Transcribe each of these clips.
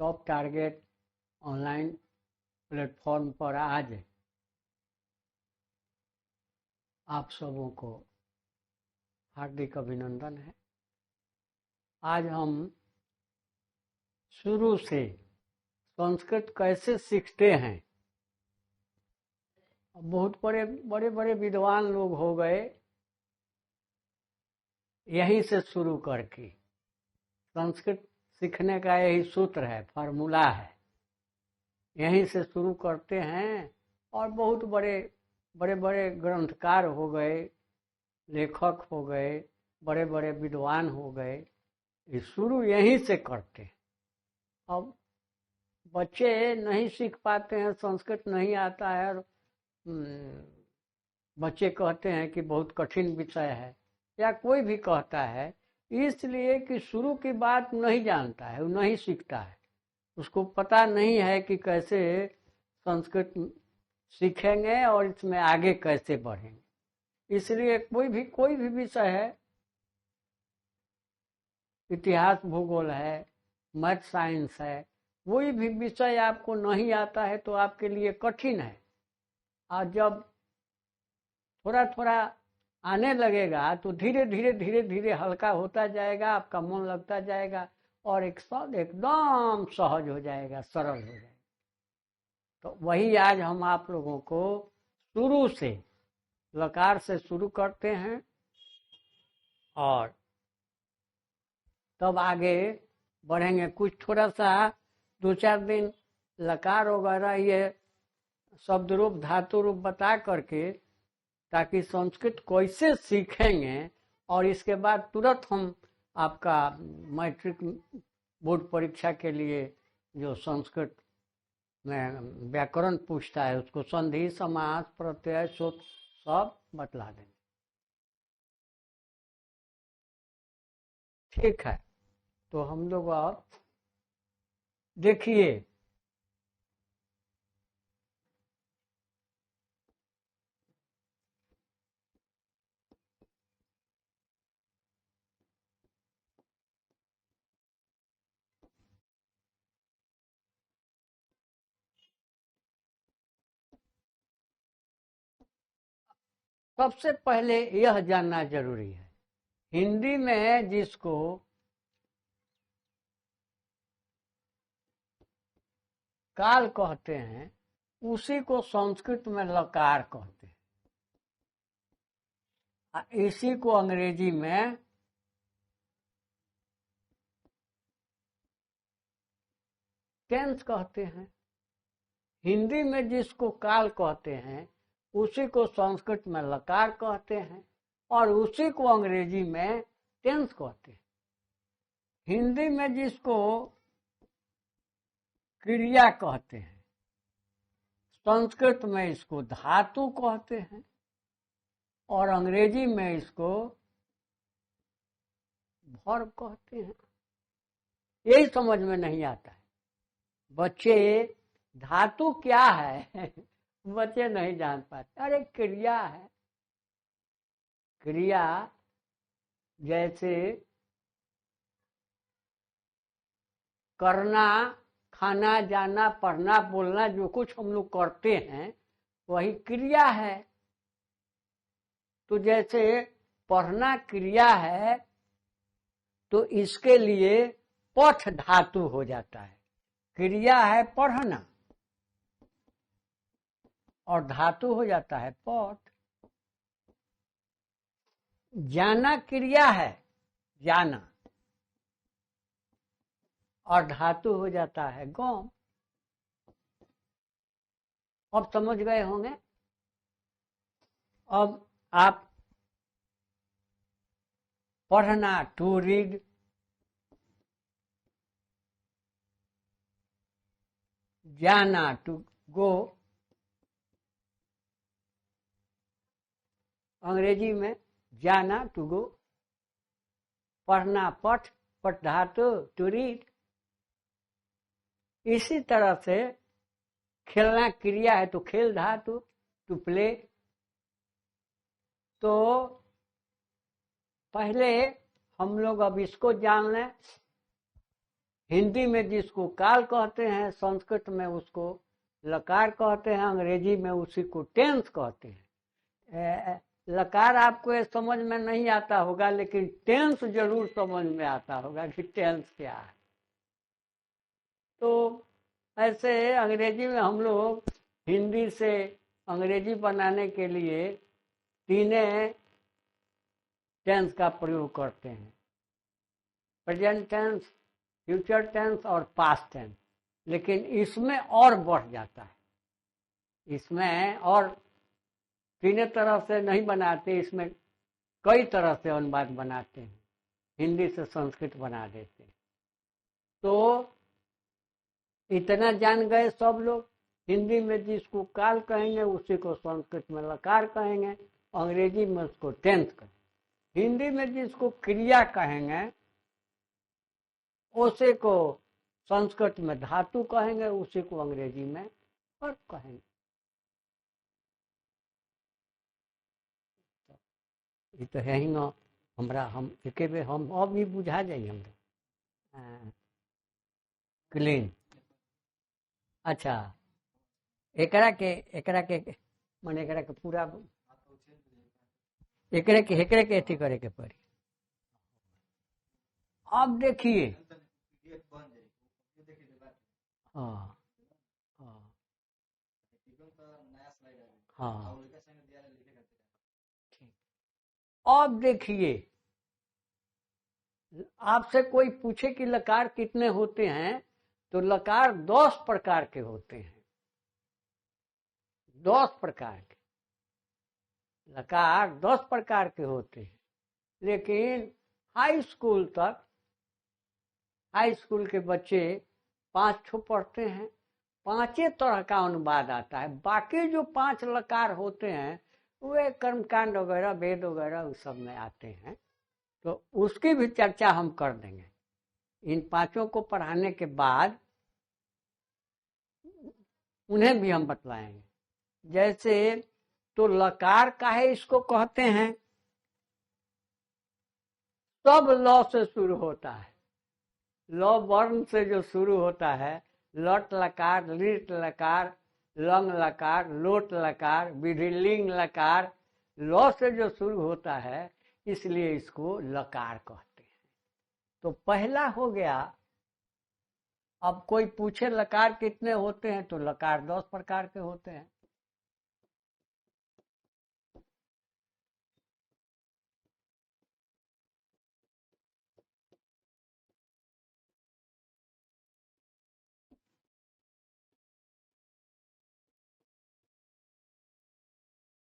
Top target online platform पर आज आप सबों को हार्दिक अभिनंदन है। आज हम शुरू से संस्कृत कैसे सीखते हैं, बहुत बड़े विद्वान लोग हो गए, यहीं से शुरू करके संस्कृत सीखने का यही सूत्र है, फार्मूला है, यहीं से शुरू करते हैं। और बहुत बड़े ग्रंथकार हो गए, लेखक हो गए, बड़े बड़े विद्वान हो गए, ये शुरू यहीं से करते हैं। अब बच्चे नहीं सीख पाते हैं, संस्कृत नहीं आता है, और बच्चे कहते हैं कि बहुत कठिन विषय है, या कोई भी कहता है, इसलिए कि शुरू की बात नहीं जानता है, वो नहीं सीखता है, उसको पता नहीं है कि कैसे संस्कृत सीखेंगे और इसमें आगे कैसे बढ़ेंगे। इसलिए कोई भी विषय है, इतिहास भूगोल है, मैथ साइंस है, कोई भी विषय आपको नहीं आता है तो आपके लिए कठिन है। और जब थोड़ा थोड़ा आने लगेगा तो धीरे धीरे हल्का होता जाएगा, आपका मन लगता जाएगा और एकदम सहज हो जाएगा, सरल हो जाएगा। तो वही आज हम आप लोगों को शुरू से लकार से शुरू करते हैं और तब आगे बढ़ेंगे। कुछ थोड़ा सा 2-4 दिन लकार वगैरह ये शब्द रूप धातु रूप बता करके, ताकि संस्कृत कैसे सीखेंगे और इसके बाद तुरंत हम आपका मैट्रिक बोर्ड परीक्षा के लिए जो संस्कृत में व्याकरण पूछता है उसको संधि समास प्रत्यय सूत्र सब बतला देंगे। ठीक है, तो हम लोग अब देखिए, सबसे पहले यह जानना जरूरी है, हिंदी में जिसको काल कहते हैं उसी को संस्कृत में लकार कहते हैं, इसी को अंग्रेजी में टेंस कहते हैं। हिंदी में जिसको काल कहते हैं उसी को संस्कृत में लकार कहते हैं और उसी को अंग्रेजी में टेंस कहते हैं। हिंदी में जिसको क्रिया कहते हैं, संस्कृत में इसको धातु कहते हैं और अंग्रेजी में इसको वर्ब कहते हैं। यही समझ में नहीं आता है बच्चे, धातु क्या है बच्चे नहीं जान पाते। अरे क्रिया है, क्रिया जैसे करना, खाना, जाना, पढ़ना, बोलना, जो कुछ हम लोग करते हैं वही क्रिया है। तो जैसे पढ़ना क्रिया है तो इसके लिए पठ धातु हो जाता है। क्रिया है पढ़ना और धातु हो जाता है पठ। जाना क्रिया है, जाना, और धातु हो जाता है गौम। अब समझ गए होंगे। अब आप पढ़ना टू रीड, जाना टू गो, अंग्रेजी में जाना टू गो, पढ़ना पठ, पठ धातु टू रीड। इसी तरह से खेलना क्रिया है तो खेल धातु टू प्ले। तो पहले हम लोग अब इसको जान लें, हिंदी में जिसको काल कहते हैं, संस्कृत में उसको लकार कहते हैं, अंग्रेजी में उसी को टेंस कहते हैं। लकार आपको ये समझ में नहीं आता होगा, लेकिन टेंस जरूर समझ में आता होगा कि टेंस क्या है। तो ऐसे अंग्रेजी में हम लोग हिंदी से अंग्रेजी बनाने के लिए तीन टेंस का प्रयोग करते हैं, प्रेजेंट टेंस, फ्यूचर टेंस और पास्ट टेंस। लेकिन इसमें और बढ़ जाता है, इसमें और तीनों तरह से नहीं बनाते, इसमें कई तरह से अनुवाद बनाते हैं, हिंदी से संस्कृत बना देते हैं। तो इतना जान गए सब लोग, हिंदी में जिसको काल कहेंगे उसी को संस्कृत में लकार कहेंगे, अंग्रेजी में उसको टेंस कहेंगे। हिंदी में जिसको क्रिया कहेंगे उसी को संस्कृत में धातु कहेंगे, उसी को अंग्रेजी में वर्ब कहेंगे। ये तो है ही ना, हमरा हम एके बेर हम अब भी बुझा जाइए हमरा क्लीन। अच्छा, एकरा के माने एकरा के पूरा एकरे के अथी करे के पड़ी। अब देखिए, हाँ हाँ हाँ, अब देखिए, आपसे कोई पूछे कि लकार कितने होते हैं, तो लकार 10 प्रकार के होते हैं, 10 प्रकार के लकार 10 प्रकार के होते हैं। लेकिन हाई स्कूल तक, हाई स्कूल के बच्चे 5 ठो पढ़ते हैं, 5 तरह का अनुवाद आता है। बाकी जो 5 लकार होते हैं वे कर्मकांड वगैरह, वेद वगैरह उस सब में आते हैं, तो उसकी भी चर्चा हम कर देंगे। इन 5 को पढ़ाने के बाद उन्हें भी हम बतलाएंगे। जैसे तो लकार काहे इसको कहते हैं, सब लॉ से शुरू होता है, लॉ वर्ण से जो शुरू होता है, लट लकार, लिट लकार, लंग लकार, लोट लकार, विधिलिंग लकार, लॉ से जो शुरू होता है, इसलिए इसको लकार कहते हैं। तो पहला हो गया। अब कोई पूछे लकार कितने होते हैं, तो लकार 10 प्रकार के होते हैं।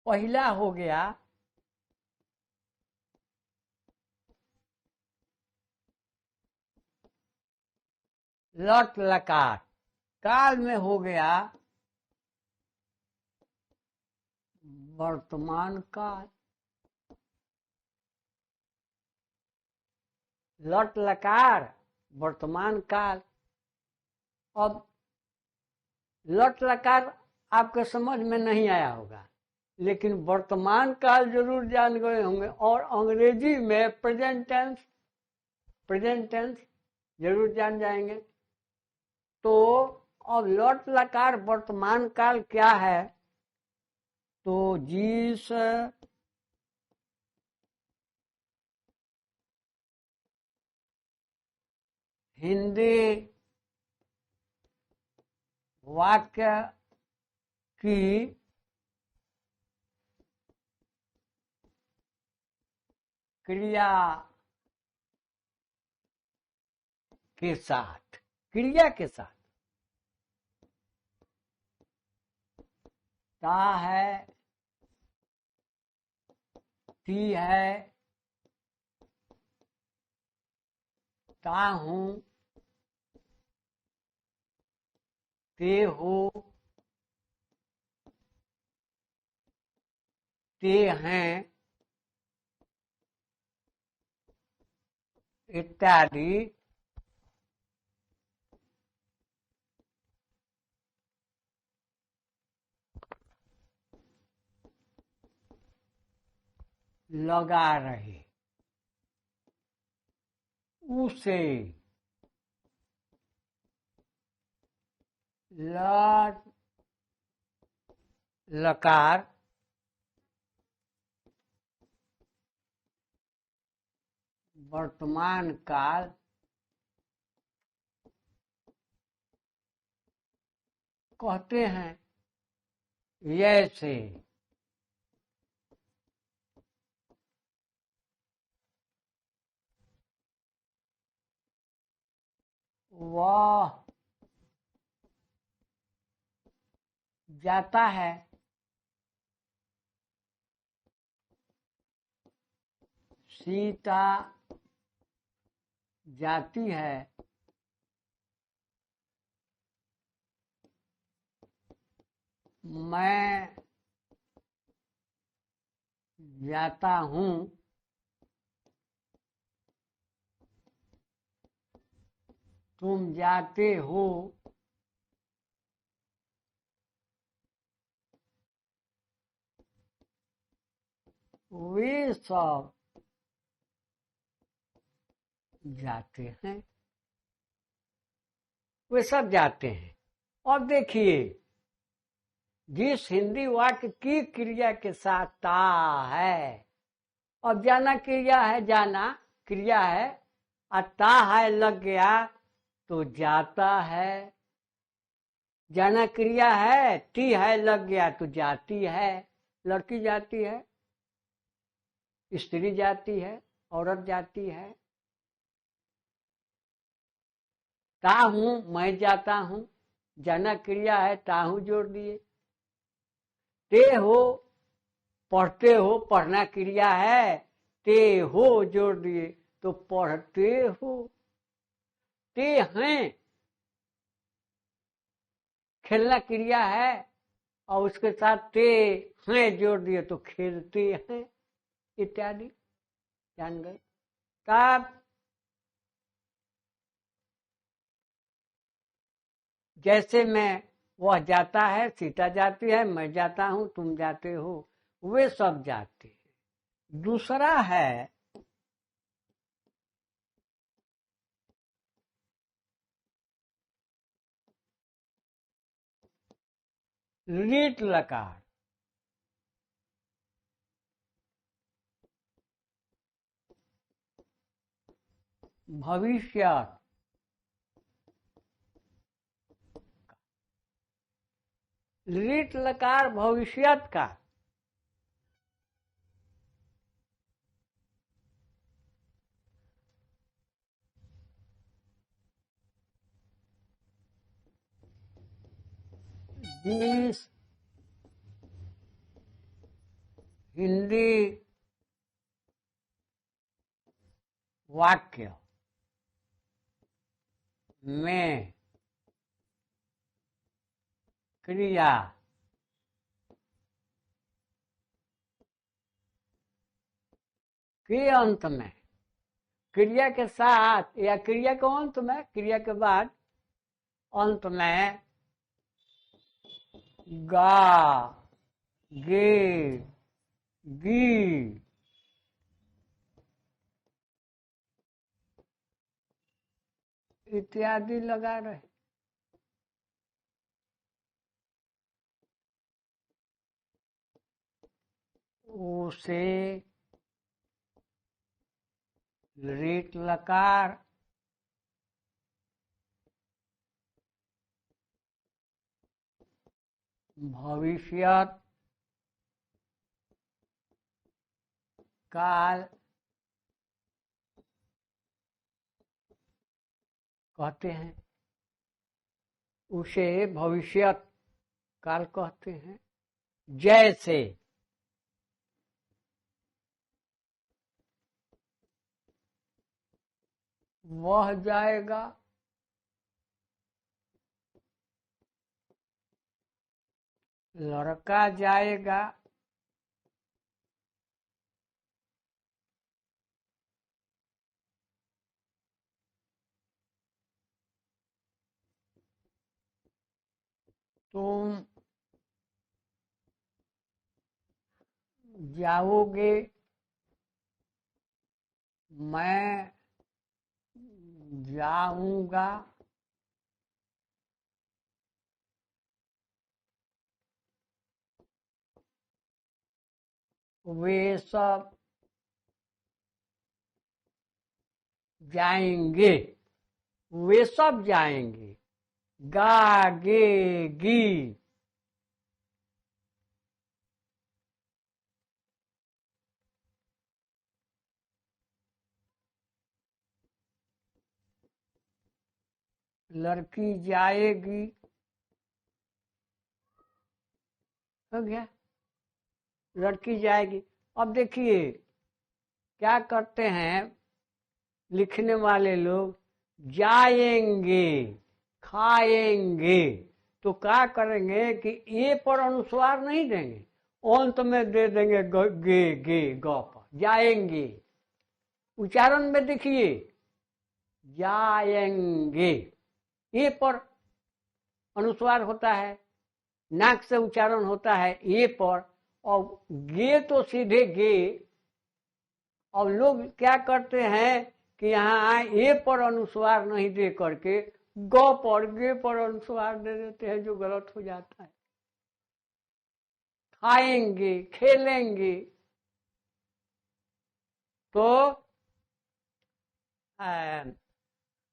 पहला हो गया लट लकार, काल में हो गया वर्तमान काल। लट लकार वर्तमान काल। अब लट लकार आपके समझ में नहीं आया होगा, लेकिन वर्तमान काल जरूर जान गए होंगे, और अंग्रेजी में प्रेजेंट टेंस जरूर जान जाएंगे। तो अब लट लकार वर्तमान काल क्या है, तो जिस हिंदी वाक्य की क्रिया के साथ, क्रिया के साथ ता है, ती है, ता हूं, ते हो, ते हैं इत्यादि लगा रहे, उसे, ल लकार वर्तमान काल कहते हैं जैसे वह जाता है, सीता जाती है, मैं जाता हूँ, तुम जाते हो, वे सब जाते हैं, वे सब जाते हैं। और देखिए जिस हिंदी वाक्य की क्रिया के साथ ता है, अब जाना क्रिया है, जाना क्रिया है, ता है लग गया तो जाता है, जाना क्रिया है, टी है लग गया तो जाती है, लड़की जाती है, स्त्री जाती है, औरत जाती है। ता हूं मैं जाता हूं, जाना क्रिया है, ताहू जोड़ दिए। ते हो पढ़ते हो, पढ़ना क्रिया है, ते हो जोड़ दिए तो पढ़ते हो। ते हैं खेलना क्रिया है और उसके साथ ते हैं जोड़ दिए तो खेलते हैं, इत्यादि जान गए। तब जैसे मैं, वह जाता है, सीता जाती है, मैं जाता हूं, तुम जाते हो, वे सब जाते हैं। दूसरा है लीट लकार, भविष्य, लीट लकार भविष्यत का, जिस हिंदी वाक्य में क्रिया के अंत में, क्रिया के साथ या क्रिया के अंत में, क्रिया के बाद अंत में गा, गे, गी इत्यादि लगा रहे। उसे लीट लकार भविष्यत काल कहते हैं, उसे भविष्यत काल कहते हैं। जैसे वह जाएगा, लड़का जाएगा, तुम जाओगे, मैं जाऊंगा, वे सब जाएंगे, वे सब जाएंगे। गागेगी, लड़की जाएगी, हो गया, लड़की जाएगी। अब देखिए क्या करते हैं लिखने वाले लोग, जाएंगे, खाएंगे, तो क्या करेंगे कि ए पर अनुस्वार नहीं देंगे, अंत में दे देंगे गे गे ग पर, जाएंगे। उच्चारण में देखिए जाएंगे, ए पर अनुस्वार होता है, नाक से उच्चारण होता है ए पर, और गे तो सीधे गे। और लोग क्या करते हैं कि यहाँ ए पर अनुस्वार नहीं दे करके ग पर गे पर अनुस्वार दे देते हैं, जो गलत हो जाता है। खाएंगे, खेलेंगे, तो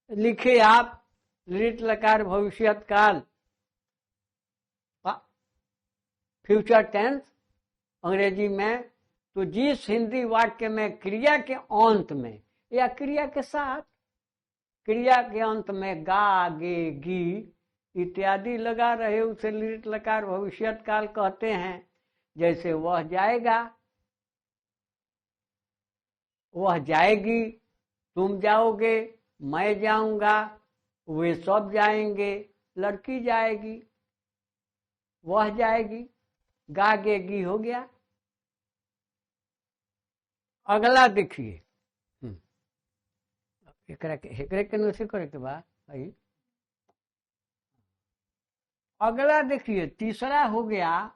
लिखे आप लिट लकार भविष्यत काल, फ्यूचर टेंस अंग्रेजी में। तो जिस हिंदी वाक्य में क्रिया के अंत में या क्रिया के साथ, क्रिया के अंत में गा गे गी इत्यादि लगा रहे उसे लिट लकार भविष्यत काल कहते हैं। जैसे वह जाएगा, वह जाएगी, तुम जाओगे, मैं जाऊंगा, वे सब जाएंगे, लड़की जाएगी, वह जाएगी, गागेगी हो गया। अगला देखिए, एकरे के नोसे करे के बाद अगला देखिए, तीसरा हो गया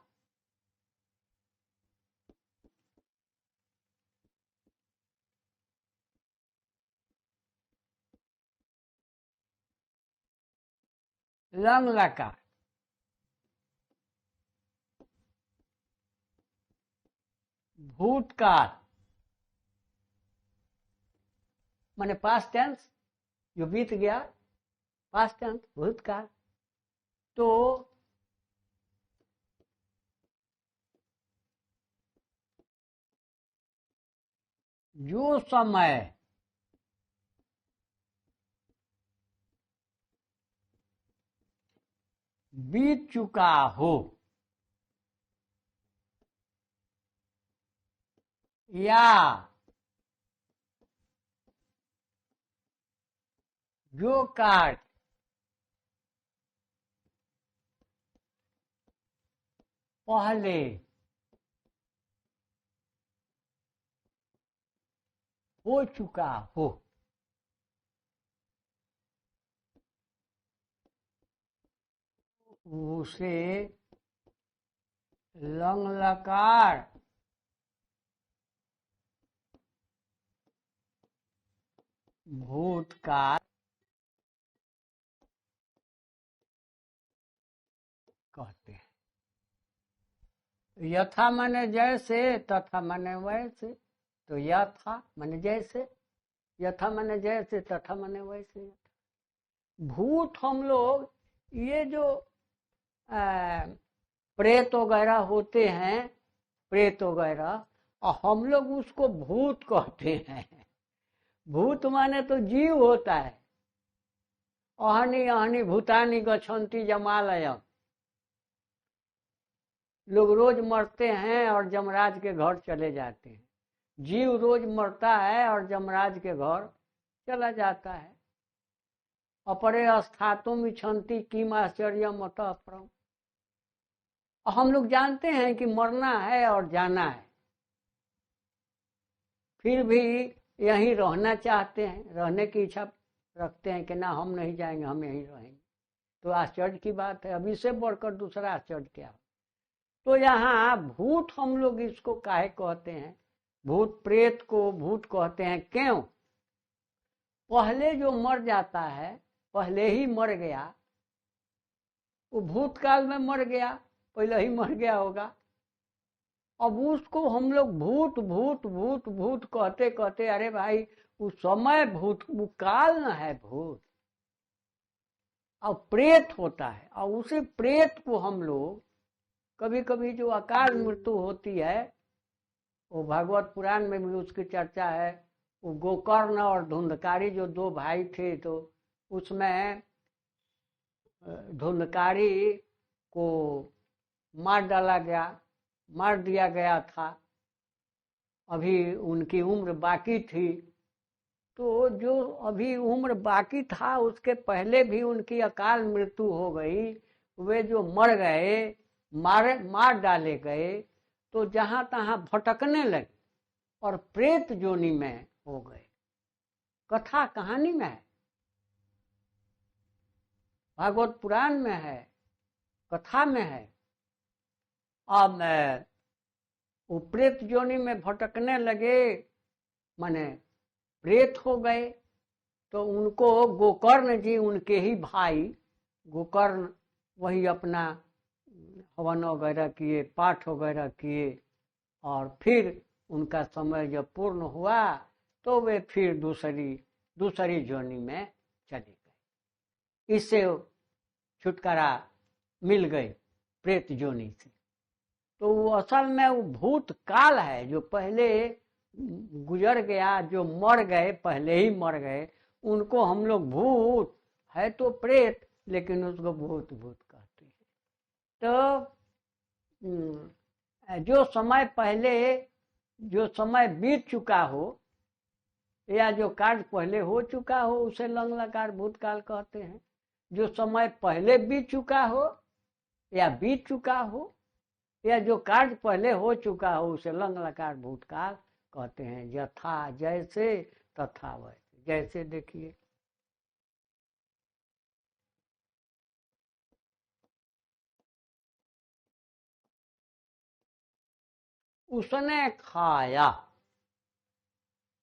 लंग लकार। भूतकाल माने पास्ट टेंस, जो बीत गया, पास्ट टेंस भूतकाल। तो जो समय बीत चुका हो या जो कार्य पहले हो चुका हो, उसे लंग लकार भूतकाल कहते हैं। यथा माने जैसे, तथा माने वैसे। तो यथा माने जैसे, यथा माने जैसे, तथा माने वैसे। भूत हम लोग ये जो प्रेत वगैरह होते हैं, प्रेत वगैरह, और हम लोग उसको भूत कहते हैं। भूत माने तो जीव होता है। अहनी अहनी भूतानी गच्छन्ति जमालयम, लोग रोज मरते हैं और जमराज के घर चले जाते हैं। जीव रोज मरता है और जमराज के घर चला जाता है। अपरे अस्थातुम इच्छन्ति किम आश्चर्यम अतः परम। हम लोग जानते हैं कि मरना है और जाना है, फिर भी यहीं रहना चाहते हैं, रहने की इच्छा रखते हैं कि ना हम नहीं जाएंगे, हम यहीं रहेंगे। तो आश्चर्य की बात है, अभी से बढ़कर दूसरा आश्चर्य क्या हो। तो यहाँ भूत हम लोग इसको काहे कहते हैं, भूत प्रेत को भूत कहते हैं। क्यों? पहले जो मर जाता है, पहले ही मर गया, वो भूतकाल में मर गया, पहले ही मर गया होगा। अब उसको हम लोग भूत भूत भूत भूत कहते कहते, अरे भाई वो समय भूत, वो काल न है भूत, और प्रेत होता है। और उसी प्रेत को हम लोग कभी कभी जो अकाल मृत्यु होती है, वो भागवत पुराण में भी उसकी चर्चा है। वो गोकर्ण और धुंधकारी जो दो भाई थे, तो उसमें धुंधकारी को मार दिया गया था। अभी उनकी उम्र बाकी थी, तो जो अभी उम्र बाकी था उसके पहले भी उनकी अकाल मृत्यु हो गई। वे जो मर गए, मार डाले गए, तो जहां तहां भटकने लगे और प्रेत जोनी में हो गए। कथा कहानी में है, भागवत पुराण में है, कथा में है। अब वो प्रेत जोनी में भटकने लगे, माने प्रेत हो गए। तो उनको गोकर्ण जी, उनके ही भाई गोकर्ण, वही अपना हवन वगैरह किए, पाठ वगैरह किए, और फिर उनका समय जब पूर्ण हुआ तो वे फिर दूसरी जोनी में चले गए। इससे छुटकारा मिल गए प्रेत जोनी से। तो वो असल में वो भूत काल है, जो पहले गुजर गया, जो मर गए, पहले ही मर गए, उनको हम लोग भूत, है तो प्रेत लेकिन उसको भूत भूत कहते हैं। तो जो समय पहले, जो समय बीत चुका हो, या जो कार्य पहले हो चुका हो, उसे लंग लकार भूतकाल कहते हैं। जो समय पहले बीत चुका हो या बीत चुका हो, या जो कार्य पहले हो चुका हो, उसे लंग लकार भूतकाल कहते हैं। यथा जैसे तथा वैसे। जैसे देखिए, उसने खाया,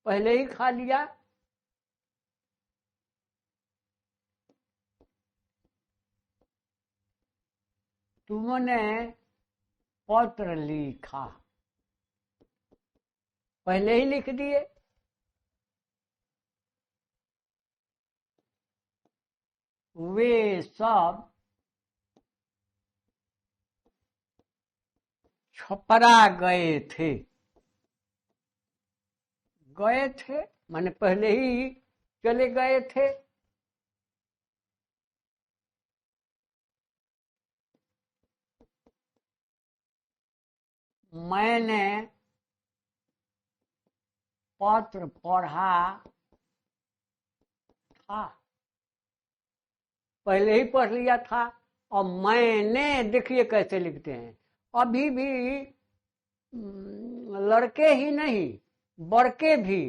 पहले ही खा लिया। तुमने पत्र लिखा, पहले ही लिख दिए। वे सब छपरा गए थे। गए थे माने पहले ही चले गए थे। मैंने पत्र पढ़ा था, पहले ही पढ़ लिया था। और मैंने, देखिए कैसे लिखते हैं, अभी भी लड़के ही नहीं बड़के भी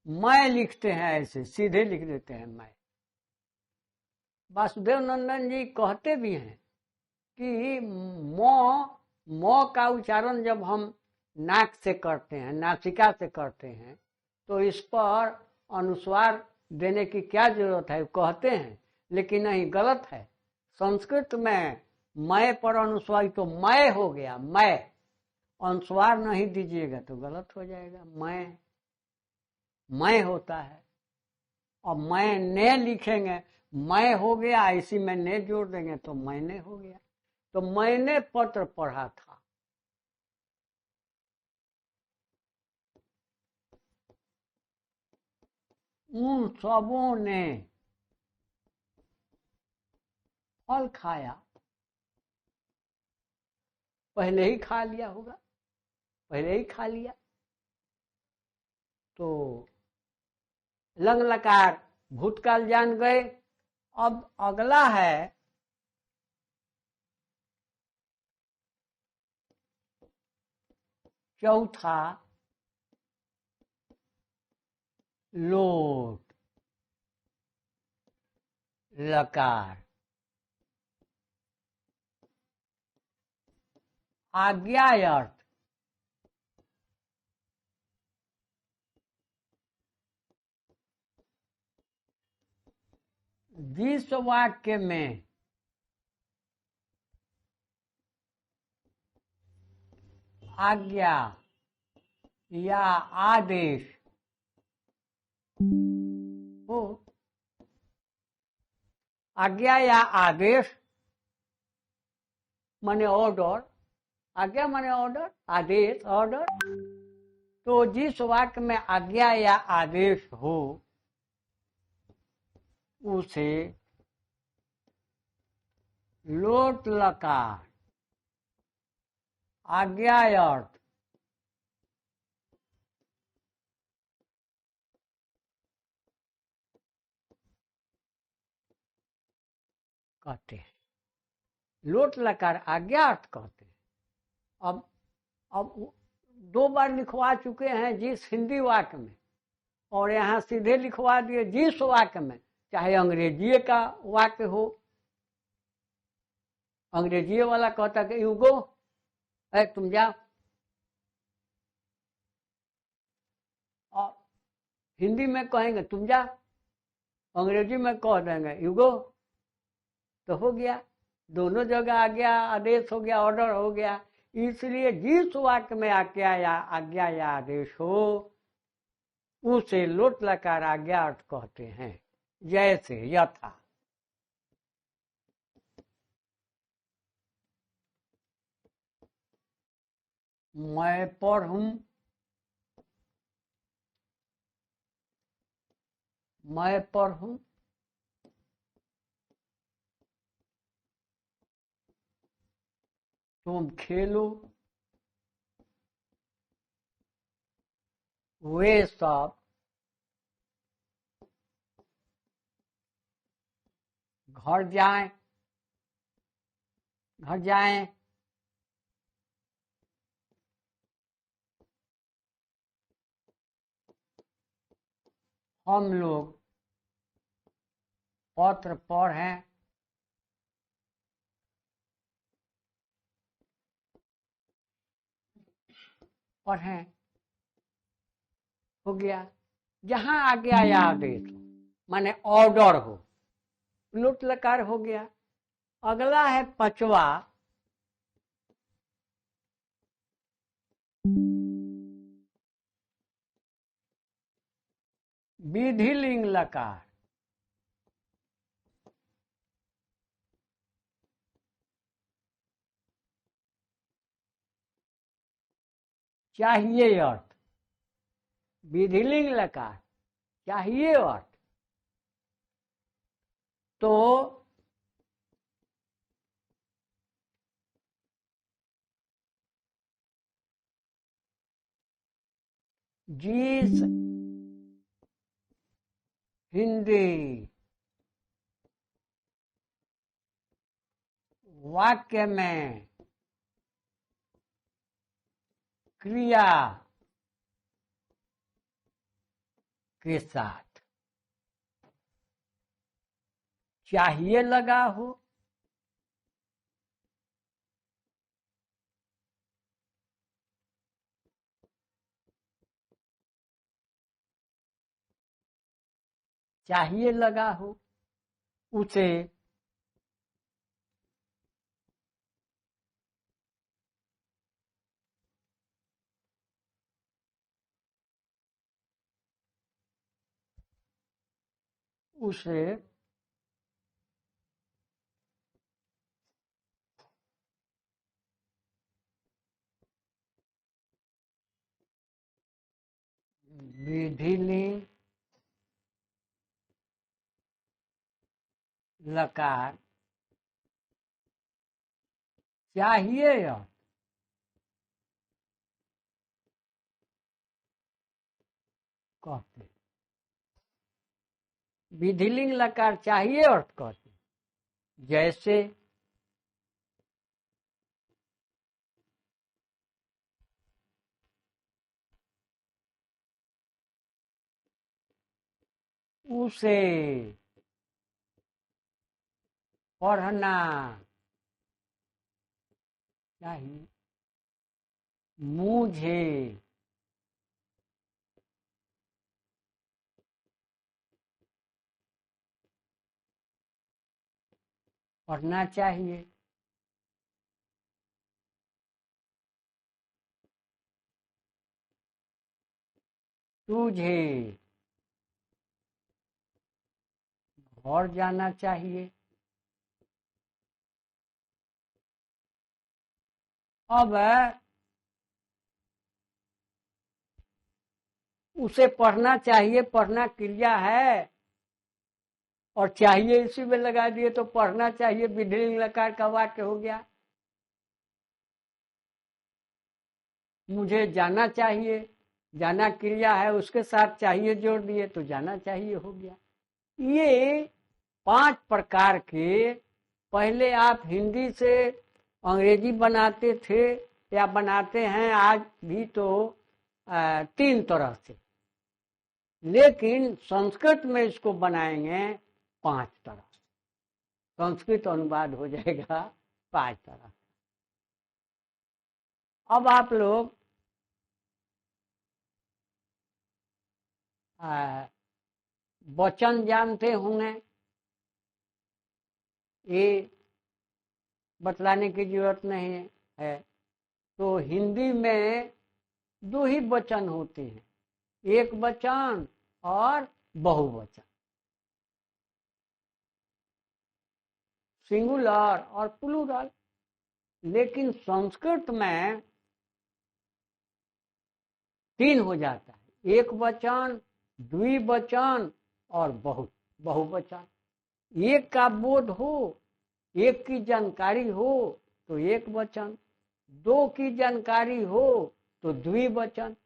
मैं लिखते हैं, ऐसे सीधे लिख देते हैं मैं। वासुदेव नंदन जी कहते भी हैं कि मौ का उच्चारण जब हम नाक से करते हैं, नासिका से करते हैं, तो इस पर अनुस्वार देने की क्या जरूरत है, कहते हैं। लेकिन नहीं, गलत है। संस्कृत में मैं पर अनुस्वार तो मैं हो गया, मैं। अनुस्वार नहीं दीजिएगा तो गलत हो जाएगा। मैं होता है। और मैं ने लिखेंगे, मैं हो गया, इसी में ने जोड़ देंगे तो मैंने हो गया। तो मैंने पत्र पढ़ा था। उन सबों ने फल खाया, पहले ही खा लिया होगा, पहले ही खा लिया। तो लंग लकार भूतकाल जान गए। अब अगला है चौथा, लोट लकार। आज्ञा अर्थ, जिस वाक्य में आज्ञा या आदेश हो। आज्ञा या आदेश माने ऑर्डर, आज्ञा माने ऑर्डर, आदेश ऑर्डर। तो जिस वाक्य में आज्ञा या आदेश हो उसे लोट लकार आज्ञा अर्थ कहते हैं। लोट लकार आज्ञा अर्थ कहते हैं। अब 2 बार लिखवा चुके हैं जिस हिंदी वाक्य में, और यहाँ सीधे लिखवा दिए जिस वाक्य में, चाहे अंग्रेजी का वाक्य हो। अंग्रेजी वाला कहता कि यू गो, तुम जाओ, और हिंदी में कहेंगे तुम जा, अंग्रेजी में कह देंगे यू गो, तो हो गया। दोनों जगह आज्ञा आदेश हो गया, ऑर्डर हो गया। इसलिए जिस वाक्य में आज्ञा या आदेश हो उसे लोट लकार आज्ञा अर्थ कहते हैं। जैसे यथा, मैं पढ़ूं, मैं पढ़ूं, तुम खेलो, वे सब घर जाएं, घर जाएं, हम लोग पत्र पढ़ें, पढ़ें, हो गया। जहां आज्ञा या आदेश हो माने ऑर्डर हो, लोट लकार हो गया। अगला है 5वां, विधिलिंग लकार। चाहिए अर्थ, विधिलिंग लकार चाहिए अर्थ। तो जिस हिंदी वाक्य में क्रिया के साथ चाहिए लगा हो, चाहिए लगा हो, उसे उसे विधिलिंग लकार चाहिए अर्थ कहते हैं। विधिलिंग लकार चाहिए अर्थ कहते हैं। जैसे उसे पढ़ना चाहिए, मुझे पढ़ना चाहिए। तुझे घर जाना चाहिए। अब उसे पढ़ना चाहिए, पढ़ना क्रिया है, और चाहिए इसी में लगा दिए तो पढ़ना चाहिए विधिलिंग लकार का वाक्य हो गया। मुझे जाना चाहिए, जाना क्रिया है, उसके साथ चाहिए जोड़ दिए तो जाना चाहिए हो गया। ये 5 प्रकार के पहले आप हिंदी से अंग्रेजी बनाते थे या बनाते हैं आज भी, तो 3 तरह से, लेकिन संस्कृत में इसको बनाएंगे 5 तरह। संस्कृत अनुवाद हो जाएगा 5 तरह। अब आप लोग वचन जानते होंगे, ये बतलाने की जरूरत नहीं है। तो हिंदी में 2 ही वचन होते हैं, एक वचन और बहुवचन, सिंगुलर और प्लूरल। लेकिन संस्कृत में 3 हो जाता है, एक वचन, द्विवचन और बहुवचन। एक का बोध हो, एक की जानकारी हो तो एक वचन, 2 की जानकारी हो तो द्विवचन,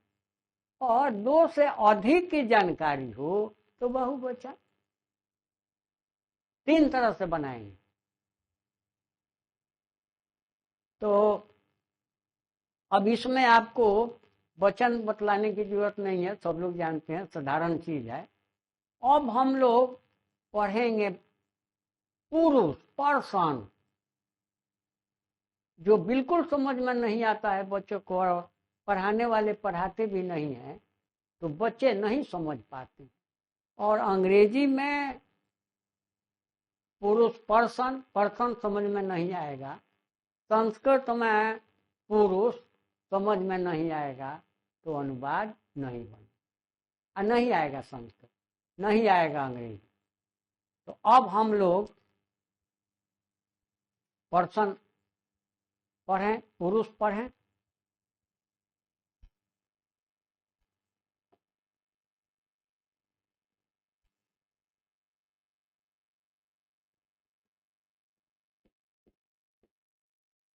और 2 से अधिक की जानकारी हो तो बहुवचन। 3 तरह से बनाएंगे। तो अब इसमें आपको वचन बतलाने की जरूरत नहीं है, सब लोग जानते हैं, साधारण चीज है। अब हम लोग पढ़ेंगे पुरुष, पर्सन, जो बिल्कुल समझ में नहीं आता है बच्चों को, और पढ़ाने वाले पढ़ाते भी नहीं हैं तो बच्चे नहीं समझ पाते। और अंग्रेजी में पुरुष, पर्सन, पर्सन समझ में नहीं आएगा। संस्कृत में पुरुष समझ में नहीं आएगा तो अनुवाद नहीं बनेगा, नहीं आएगा संस्कृत, नहीं आएगा अंग्रेजी। तो अब हम लोग पर्सन पढ़ें, पुरुष पढ़ें।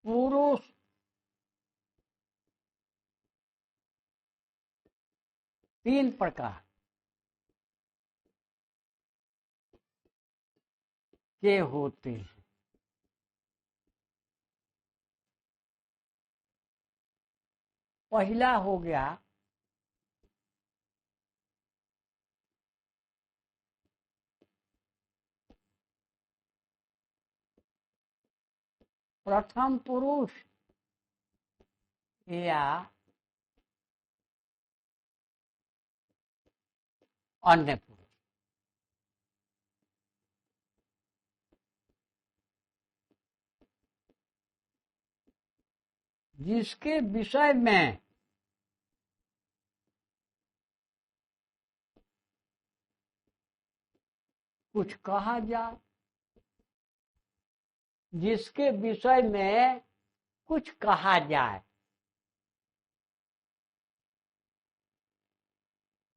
पुरुष 3 प्रकार के होते हैं। पहला हो गया प्रथम पुरुष या अन्य पुरुष। जिसके विषय में कुछ कहा जाए, जिसके विषय में कुछ कहा जाए।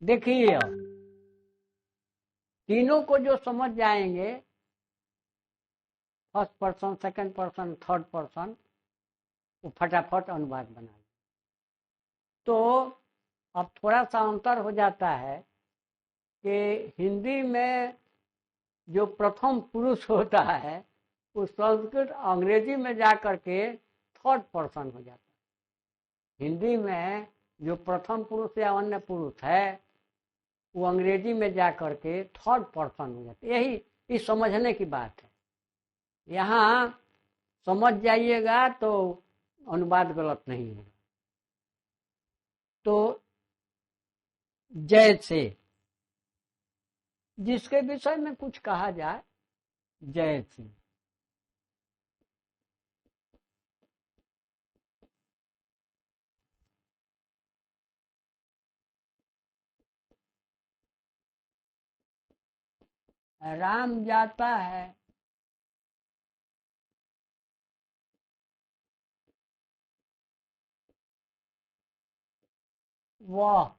देखिए, तीनों को जो समझ जाएंगे, first person, second person, third person, वो फटाफट अनुवाद बना। तो अब थोड़ा सा अंतर हो जाता है कि हिंदी में जो प्रथम पुरुष होता है वो संस्कृत अंग्रेजी में जाकर के थर्ड पर्सन हो जाता है। हिंदी में जो प्रथम पुरुष या अन्य पुरुष है वो अंग्रेजी में जाकर के थर्ड पर्सन हो जाता है। यही इस समझने की बात है। यहाँ समझ जाइएगा तो अनुवाद गलत नहीं होगा। तो जैसे जिसके विषय में कुछ कहा जाए, जैसे राम जाता है, वह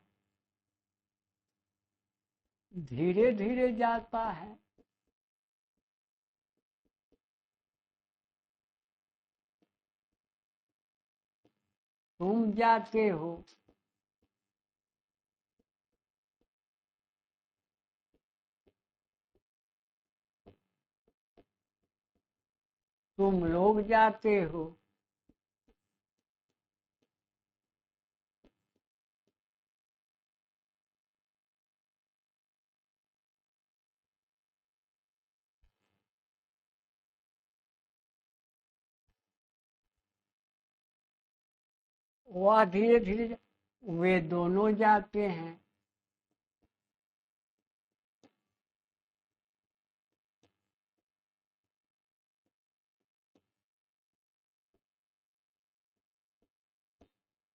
धीरे धीरे जाता है। तुम जाते हो, तुम लोग जाते हो, वह धीरे धीरे, वे दोनों जाते हैं।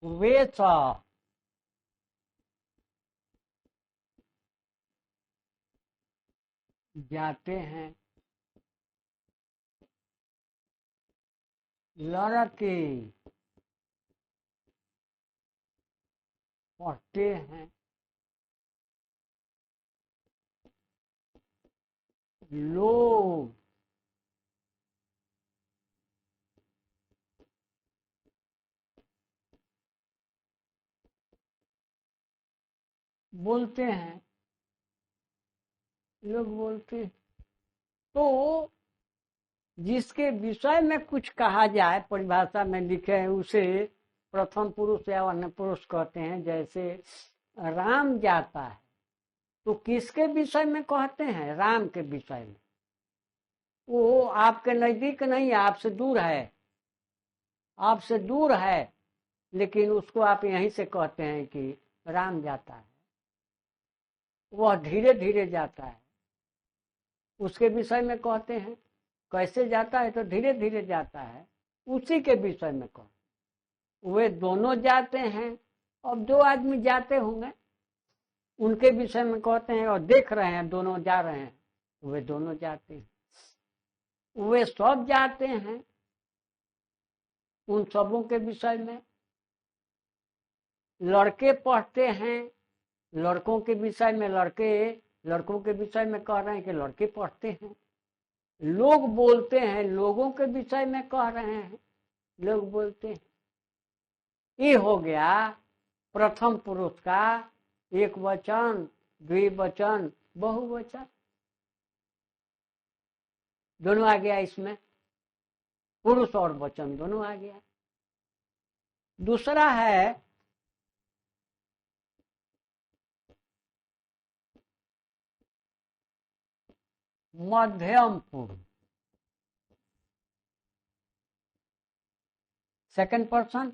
वे सब जाते हैं। लड़के पढ़ते हैं। लोग बोलते हैं। लोग बोलते हैं। तो जिसके विषय में कुछ कहा जाए, परिभाषा में लिखे हैं, उसे प्रथम पुरुष या अन्य पुरुष कहते हैं। जैसे राम जाता है, तो किसके विषय में कहते हैं? राम के विषय में। वो आपके नजदीक नहीं है, आपसे दूर है, आपसे दूर है, लेकिन उसको आप यहीं से कहते हैं कि राम जाता है, वह धीरे धीरे जाता है, उसके विषय में कहते हैं। कैसे जाता है? तो धीरे धीरे जाता है, उसी के विषय में कहते। वे दोनों जाते हैं। अब दो आदमी जाते होंगे, उनके विषय में कहते हैं, और देख रहे हैं दोनों जा रहे हैं, वे दोनों जाते हैं। वे सब जाते हैं, उन सबों के विषय में। लड़के पढ़ते हैं, लड़कों के विषय में, लड़कों के विषय में कह रहे हैं कि लड़के पढ़ते हैं। लोग बोलते हैं, लोगों के विषय में कह रहे हैं, लोग बोलते हैं। ये हो गया प्रथम पुरुष का एक वचन, द्विवचन, बहुवचन, दोनों आ गया इसमें। पुरुष और वचन दोनों आ गया। दूसरा है मध्यम पुरुष, सेकंड पर्सन।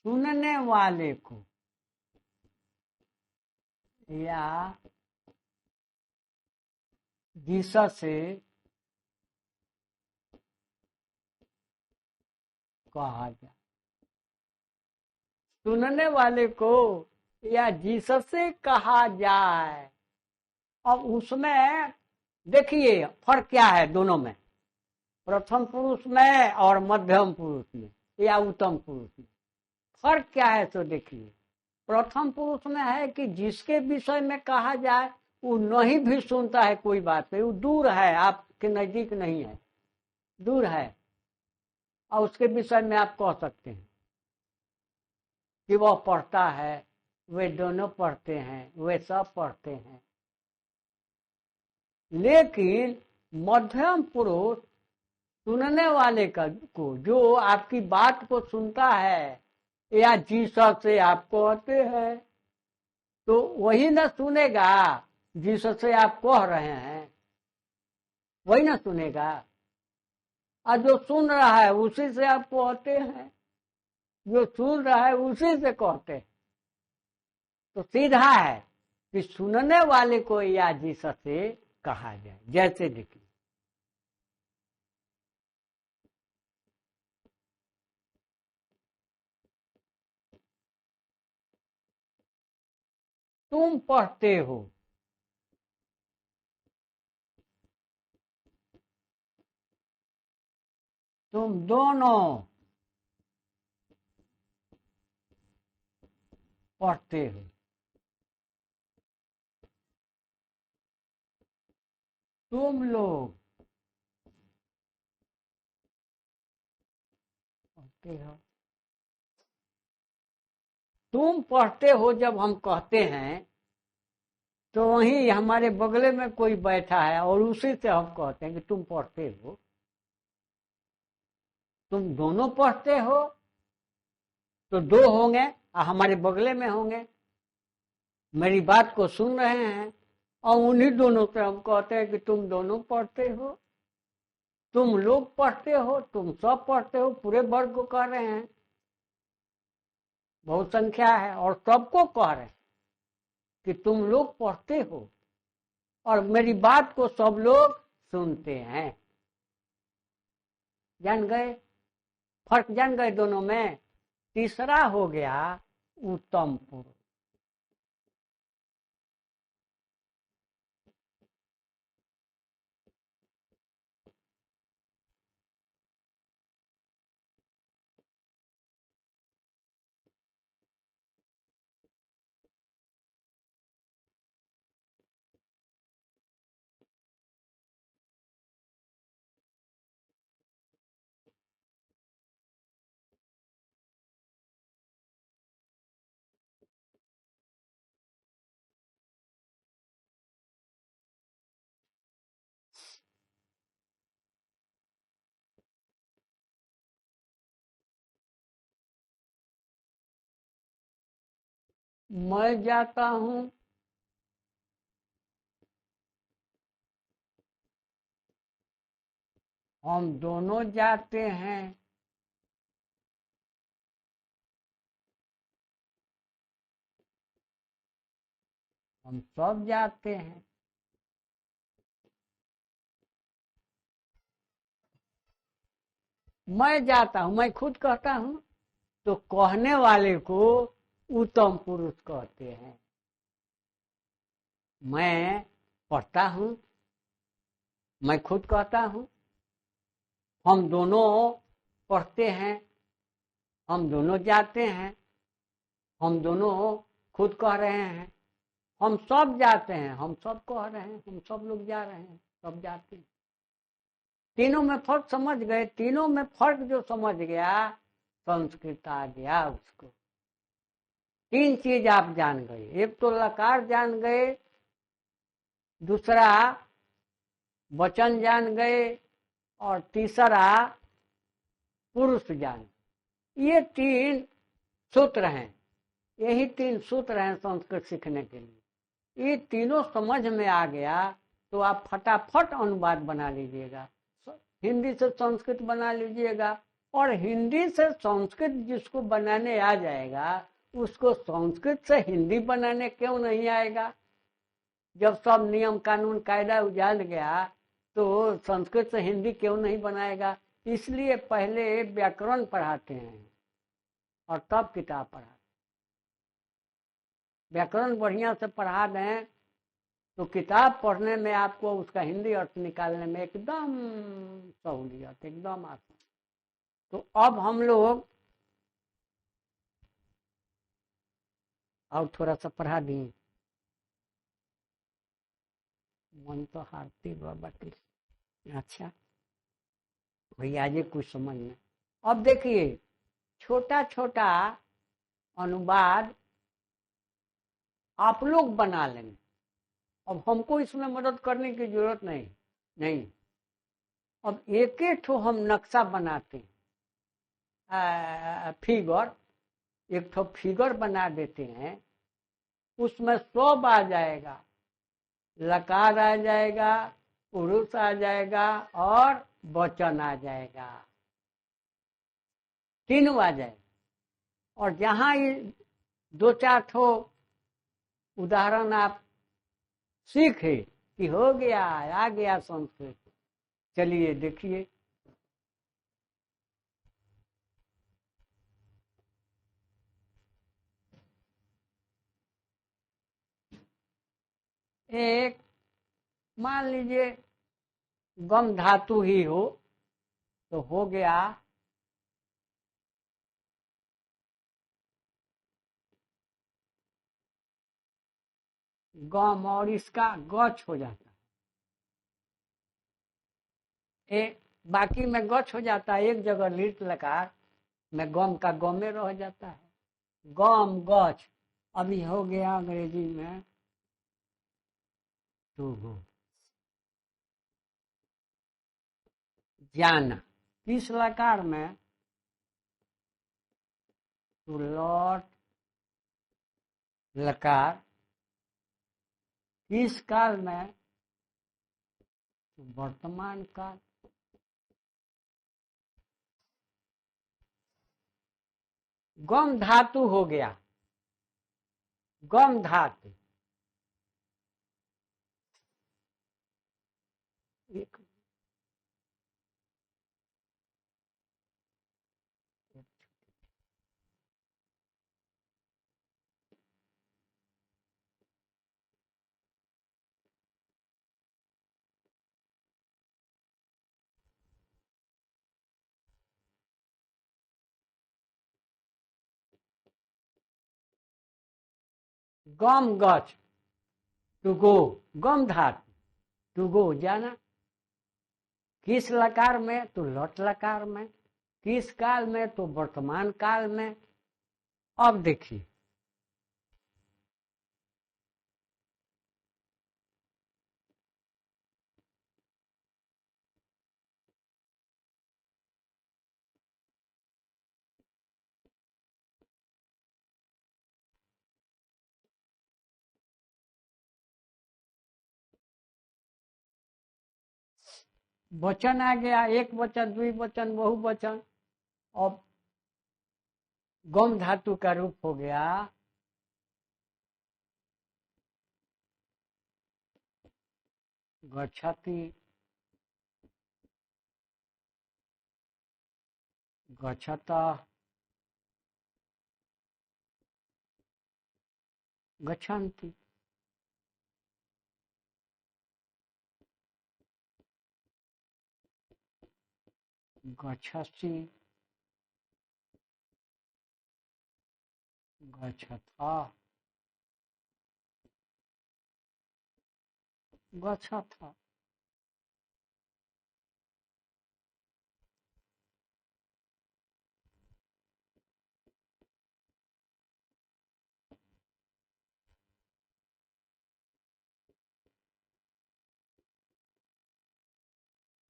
सुनने वाले को या जीसस से कहा जाए। सुनने वाले को या जीसस से कहा जाए। अब उसमें देखिए फर्क क्या है दोनों में, प्रथम पुरुष में और मध्यम पुरुष में या उत्तम पुरुष में। फर्क क्या है तो देखिए, प्रथम पुरुष में है कि जिसके विषय में कहा जाए वो नहीं भी सुनता है कोई बात नहीं, वो दूर है, आपके नजदीक नहीं है, दूर है, और उसके विषय में आप कह सकते हैं कि वह पढ़ता है, वे दोनों पढ़ते हैं, वे सब पढ़ते हैं। लेकिन मध्यम पुरुष सुनने वाले को, जो आपकी बात को सुनता है या जीसस से आप कहते हैं, तो वही न सुनेगा जीसस से आप कह रहे हैं, वही न सुनेगा। और जो सुन रहा है उसी से आप कहते हैं, जो सुन रहा है उसी से कहते हैं। तो सीधा है कि सुनने वाले को या जीसस से कहा जाए। जैसे देखिए, तुम पढ़ते हो, तुम दोनों पढ़ते हो, तुम लोग पढ़ते हो। तुम पढ़ते हो जब हम कहते हैं तो वहीं हमारे बगले में कोई बैठा है और उसी से हम कहते हैं कि तुम पढ़ते हो। तुम दोनों पढ़ते हो तो दो होंगे और हमारे बगले में होंगे, मेरी बात को सुन रहे हैं, और उन्हीं दोनों से हम कहते हैं कि तुम दोनों पढ़ते हो। तुम लोग पढ़ते हो, तुम सब पढ़ते हो, पूरे वर्ग को कह रहे हैं, बहुत संख्या है और सबको कह रहे हैं कि तुम लोग पढ़ते हो और मेरी बात को सब लोग सुनते हैं। जान गए फर्क, जान गए दोनों में। तीसरा हो गया उत्तम पुरुष। मैं जाता हूं, हम दोनों जाते हैं, हम सब जाते हैं। मैं जाता हूं, मैं खुद कहता हूं तो कहने वाले को उत्तम पुरुष कहते हैं। मैं पढ़ता हूं, मैं खुद कहता हूं, हम दोनों पढ़ते हैं, हम दोनों जाते हैं, हम दोनों खुद कह रहे हैं, हम सब जाते हैं, हम सब कह रहे हैं, हम सब लोग जा रहे हैं, सब जाते हैं। तीनों में फर्क समझ गए। तीनों में फर्क जो समझ गया, संस्कृत आ गया उसको। तीन चीज आप जान गए, एक तो लकार जान गए, दूसरा वचन जान गए, और तीसरा पुरुष जान। ये तीन सूत्र हैं, यही तीन सूत्र हैं संस्कृत सीखने के लिए। ये तीनों समझ में आ गया तो आप फटाफट अनुवाद बना लीजिएगा, हिंदी से संस्कृत बना लीजिएगा, और हिंदी से संस्कृत जिसको बनाने आ जाएगा उसको संस्कृत से हिंदी बनाने क्यों नहीं आएगा। जब सब नियम कानून कायदा उजाड़ गया तो संस्कृत से हिंदी क्यों नहीं बनाएगा। इसलिए पहले व्याकरण पढ़ाते हैं और तब किताब पढ़ाते हैं। व्याकरण बढ़िया से पढ़ा दें तो किताब पढ़ने में आपको उसका हिंदी अर्थ निकालने में एकदम सहूलियत, एकदम आसान। तो अब हम लोग और थोड़ा सा पढ़ा दिए, मन तो हारती बाटी। अच्छा भैया जी कुछ समझ में। अब देखिए छोटा छोटा अनुवाद आप लोग बना लेंगे, अब हमको इसमें मदद करने की जरूरत नहीं। अब एक एक ठो हम नक्शा बनाते हैं, फिगर, एक ठो फिगर बना देते हैं, उसमें सब आ जाएगा, लकार आ जाएगा, पुरुष आ जाएगा और वचन आ जाएगा, तीनों आ जाएगा। और जहां ये दो चार ठो उदाहरण आप सीखे कि हो गया, आ गया संस्कृत। चलिए देखिए, एक मान लीजिए गम धातु ही हो तो हो गया गम, और इसका गच हो जाता है। बाकी में गच हो जाता है, एक जगह लिट लकार में गम का गमे रह जाता है। गम गच अभी हो गया अंग्रेजी में टू गो। जाना किस लकार में? टू लॉट लकार। किस काल में? वर्तमान काल। गम धातु हो गया, गम धातु। एक गम गच टू गो, गम धातु टू गो जाना। किस लकार में? तो लट लकार में। किस काल में? तो वर्तमान काल में। अब देखिए, वचन आ गया, एक वचन, द्विवचन, बहुवचन। अब गम धातु का रूप हो गया गच्छति, गच्छत, गच्छन्ति। गच्छसि, गच्छथ, गच्छथ।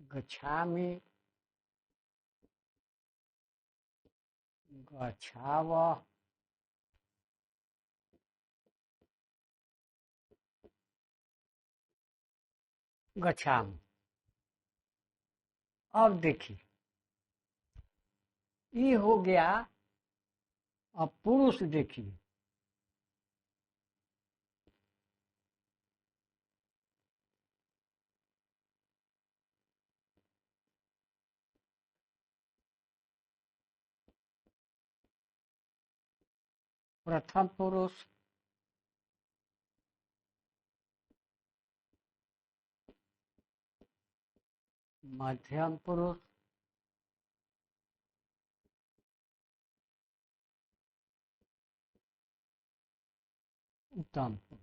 गच्छामि, गच्छाव, गच्छामि। अब देखिए, ये हो गया। अब पुरुष देखिए, प्रथम पुरुष, मध्यम पुरुष, उत्तम पुरुष।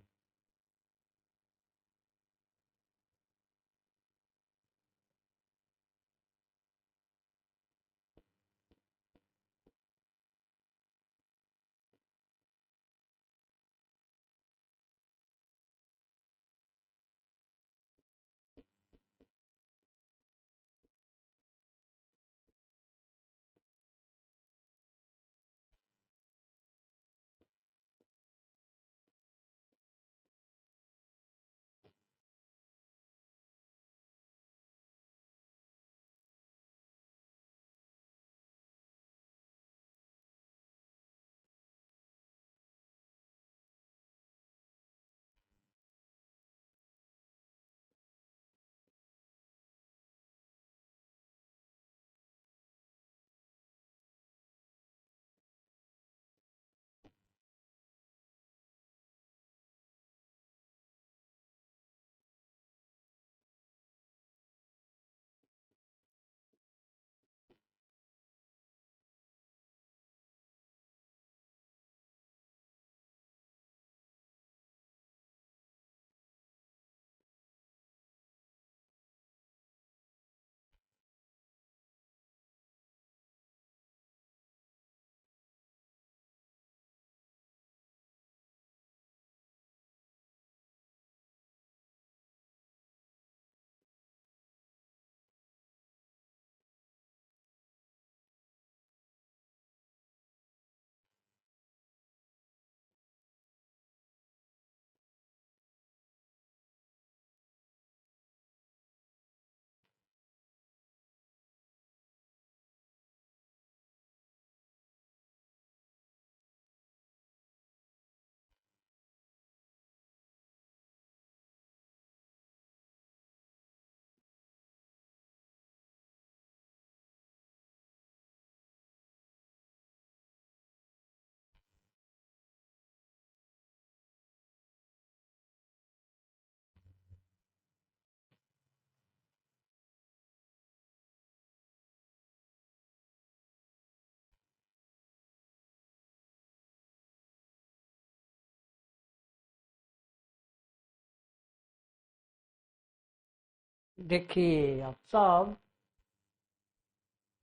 देखिए अब सब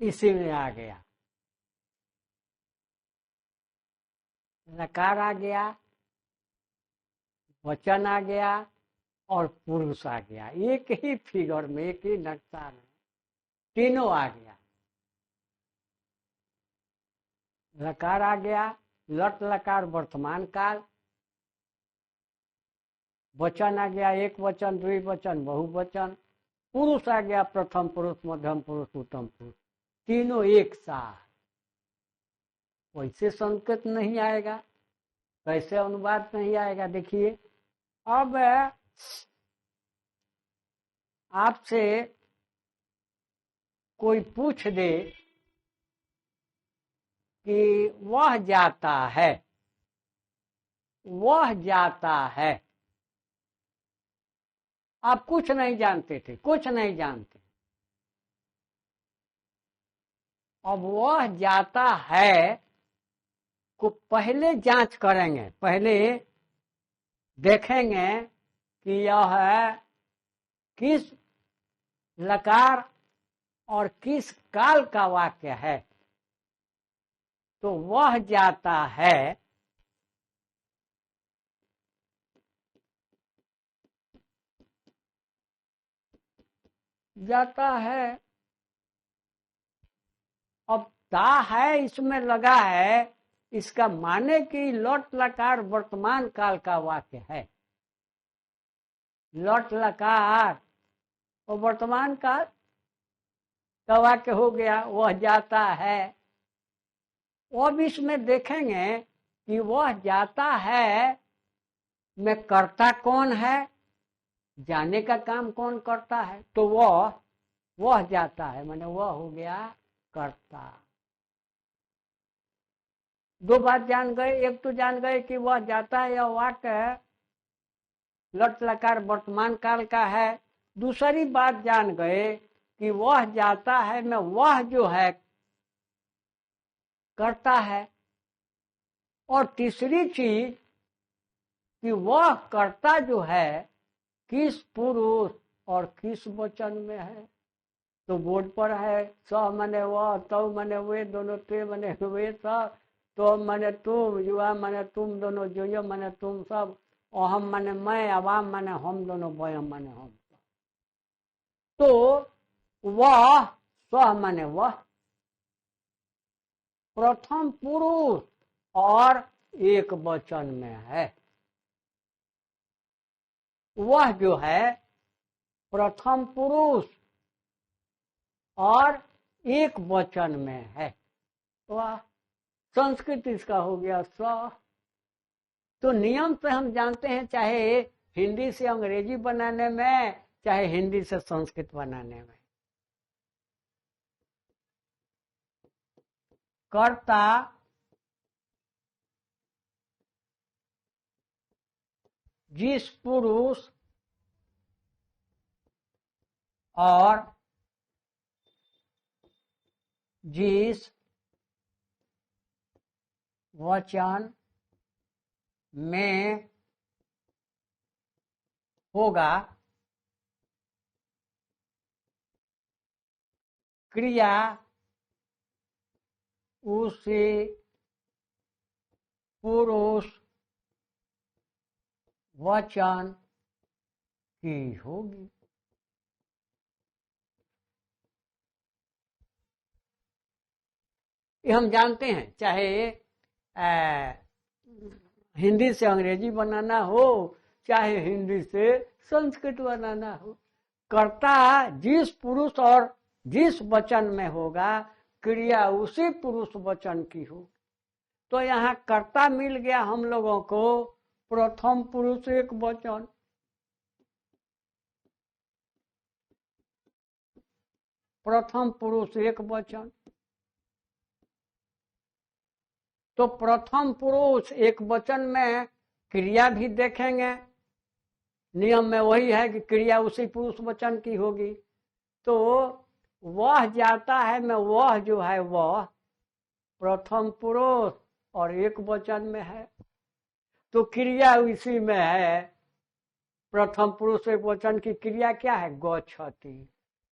इसी में आ गया, लकार आ गया, वचन आ गया और पुरुष आ गया। एक ही फिगर में, एक ही नक्शा में तीनों आ गया। लकार आ गया, लट लकार वर्तमान काल, वचन आ गया एक वचन, द्विवचन, बहुवचन, पुरुष आ गया प्रथम पुरुष, मध्यम पुरुष, उत्तम पुरुष, तीनों एक साथ। वैसे संकेत नहीं आएगा, कैसे अनुवाद नहीं आएगा। देखिए अब आपसे कोई पूछ दे कि वह जाता है, वह जाता है, आप कुछ नहीं जानते थे, कुछ नहीं जानते। अब वह जाता है को पहले जांच करेंगे, पहले देखेंगे कि यह किस लकार और किस काल का वाक्य है। तो वह जाता है जाता है, अब ता है इसमें लगा है, इसका माने कि लट लकार वर्तमान काल का वाक्य है। लट लकार और वर्तमान काल का वाक्य हो गया, वह जाता है। अब इसमें देखेंगे कि वह जाता है में कर्ता कौन है, जाने का काम कौन करता है। तो वह जाता है माने वह हो गया कर्ता। दो बात जान गए, एक तो जान गए कि वह जाता है, यह वाक्य लट लकार वर्तमान काल का है। दूसरी बात जान गए कि वह जाता है में वह जो है करता है। और तीसरी चीज कि वह कर्ता जो है किस पुरुष और किस वचन में है। तो बोर्ड पर है स मने वह, तव मने वे, दोनों ते मने वे सब, तो मने तुम, युवा मने तुम दोनों, जो मने तुम सब, अहम मने मैं, अवाम मने हम दोनों, वयम मने हम। तो वह स मने वह प्रथम पुरुष और एक वचन में है। वह जो है प्रथम पुरुष और एक वचन में है। वह संस्कृत इसका हो गया स। तो नियम से हम जानते हैं, चाहे हिंदी से अंग्रेजी बनाने में, चाहे हिंदी से संस्कृत बनाने में, कर्ता जिस पुरुष और जिस वचन में होगा, क्रिया उसी पुरुष वचन की होगी। ये हम जानते हैं, चाहे हिंदी से अंग्रेजी बनाना हो, चाहे हिंदी से संस्कृत बनाना हो, कर्ता जिस पुरुष और जिस वचन में होगा, क्रिया उसी पुरुष वचन की हो। तो यहाँ कर्ता मिल गया हम लोगों को प्रथम पुरुष एक वचन। प्रथम पुरुष एक वचन, तो प्रथम पुरुष एक वचन में क्रिया भी देखेंगे। नियम में वही है कि क्रिया उसी पुरुष वचन की होगी। तो वह जाता है में वह जो है वह प्रथम पुरुष और एक वचन में है। तो क्रिया इसी में है, प्रथम पुरुष एक वचन की क्रिया क्या है? गच्छति।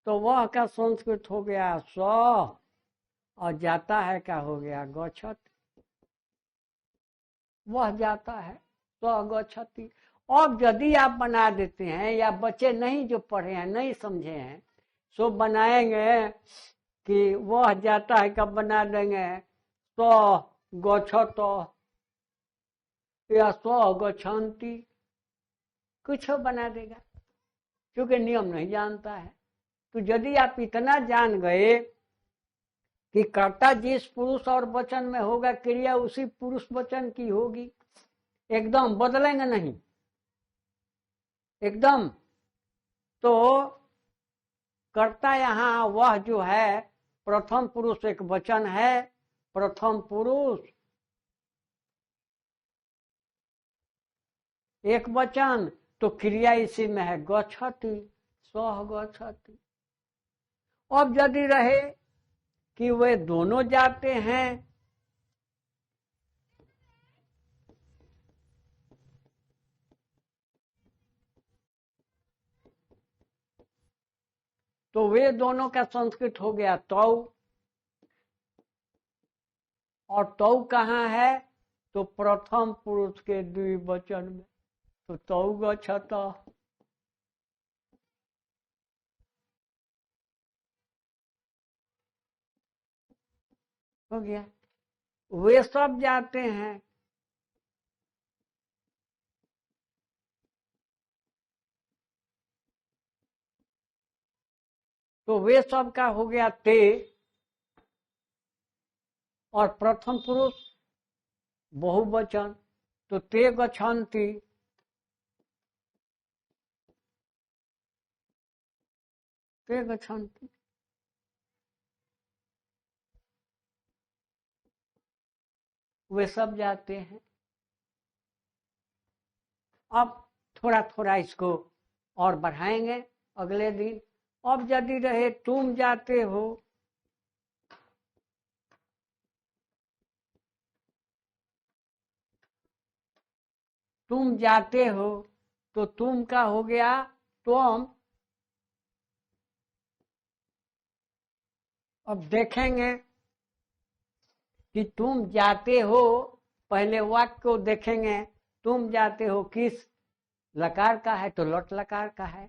तो वह का संस्कृत हो गया स, और जाता है क्या हो गया? गच्छति। वह जाता है, स गच्छति। अब यदि आप बना देते हैं, या बच्चे नहीं जो पढ़े हैं, नहीं समझे हैं, सो बनाएंगे कि वह जाता है, कब बना देंगे? स गच्छत या स गच्छन्ति, कुछ बना देगा, क्योंकि नियम नहीं जानता है। तो यदि आप इतना जान गए कि कर्ता जिस पुरुष और वचन में होगा, क्रिया उसी पुरुष वचन की होगी, एकदम बदलेंगे नहीं, एकदम। तो कर्ता यहाँ वह जो है प्रथम पुरुष एक वचन है, प्रथम पुरुष एक वचन, तो क्रिया इसी में है गच्छति, सह गच्छति। अब यदि रहे कि वे दोनों जाते हैं, तो वे दोनों का संस्कृत हो गया तौ। और तौ कहाँ है? तो प्रथम पुरुष के द्विवचन में, तो तौ गच्छत हो गया। वे सब जाते हैं, तो वे सब का हो गया ते, और प्रथम पुरुष बहुवचन, तो ते गच्छन्ति, ते गच्छन्ति। वे सब जाते हैं। अब थोड़ा थोड़ा इसको और बढ़ाएंगे अगले दिन। अब यदि रहे तुम जाते हो, तुम जाते हो, तो तुम का हो गया त्वम। अब देखेंगे कि तुम जाते हो, पहले वाक्य को देखेंगे। तुम जाते हो किस लकार का है? तो लट लकार का है।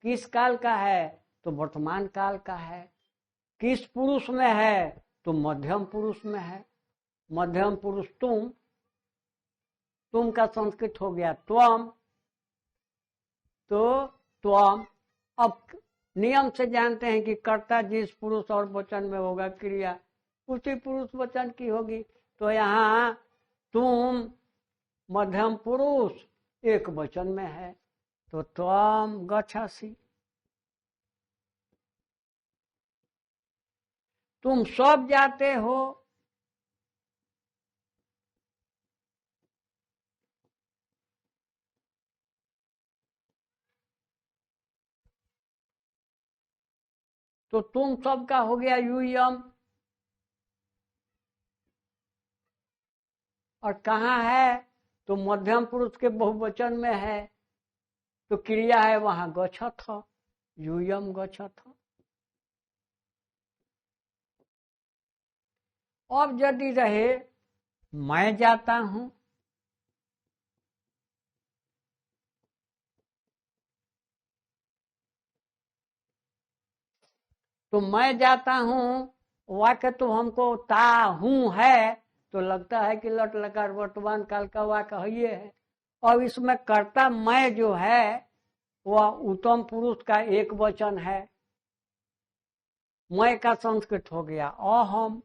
किस काल का है? तो वर्तमान काल का है। किस पुरुष में है? तो मध्यम पुरुष में है। मध्यम पुरुष तुम का संस्कृत हो गया त्वम, तो त्वम। अब नियम से जानते हैं कि कर्ता जिस पुरुष और वचन में होगा, क्रिया उसी पुरुष वचन की होगी। तो यहाँ तुम मध्यम पुरुष एक वचन में है, तो त्वम गच्छसि। तुम सब जाते हो, तो तुम सब का हो गया यूयम। और कहाँ है? तो मध्यम पुरुष के बहुवचन में है, तो क्रिया है वहां गच्छत, यूयम गच्छत। अब यदि रहे मैं जाता हूं, तो मैं जाता हूं वाक्य तो हमको ता हूं है, तो लगता है कि लट लकार वर्तमान काल का वाक्य है ये है। और इसमें कर्ता मैं जो है वह उत्तम पुरुष का एक वचन है। मैं का संस्कृत हो गया अहम।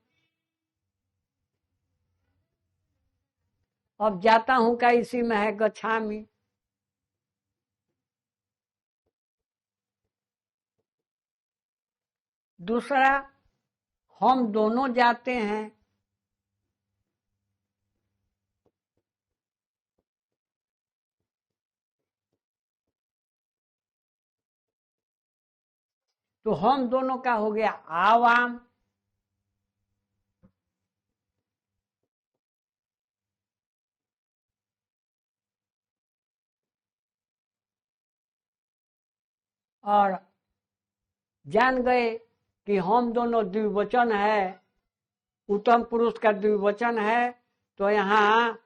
अब जाता हूं का इसी में है गच्छामि। दूसरा, हम दोनों जाते हैं, तो हम दोनों का हो गया आवाम। और जान गए कि हम दोनों द्विवचन है, उत्तम पुरुष का द्विवचन है, तो यहाँ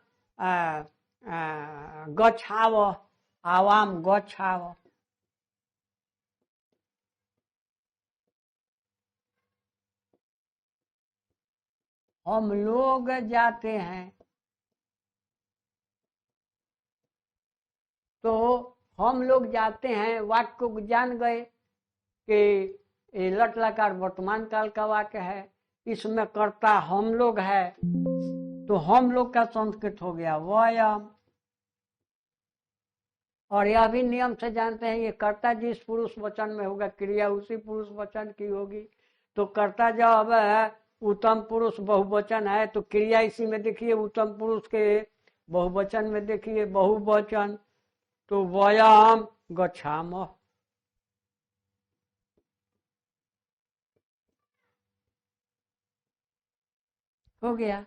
गच्छाव, आवाम गच्छाव। हम लोग जाते हैं, तो हम लोग जाते हैं वाक्य को जान गए कि ये लट लकार वर्तमान काल का वाक्य है, इसमें कर्ता हम लोग है, तो हम लोग का संस्कृत हो गया वयम। और यह भी नियम से जानते हैं ये कर्ता जिस पुरुष वचन में होगा क्रिया उसी पुरुष वचन की होगी। तो कर्ता जब उत्तम पुरुष बहुवचन है तो क्रिया इसी में देखिए, उत्तम पुरुष के बहुवचन में देखिए बहुवचन, तो वयम गच्छामः। हो गया।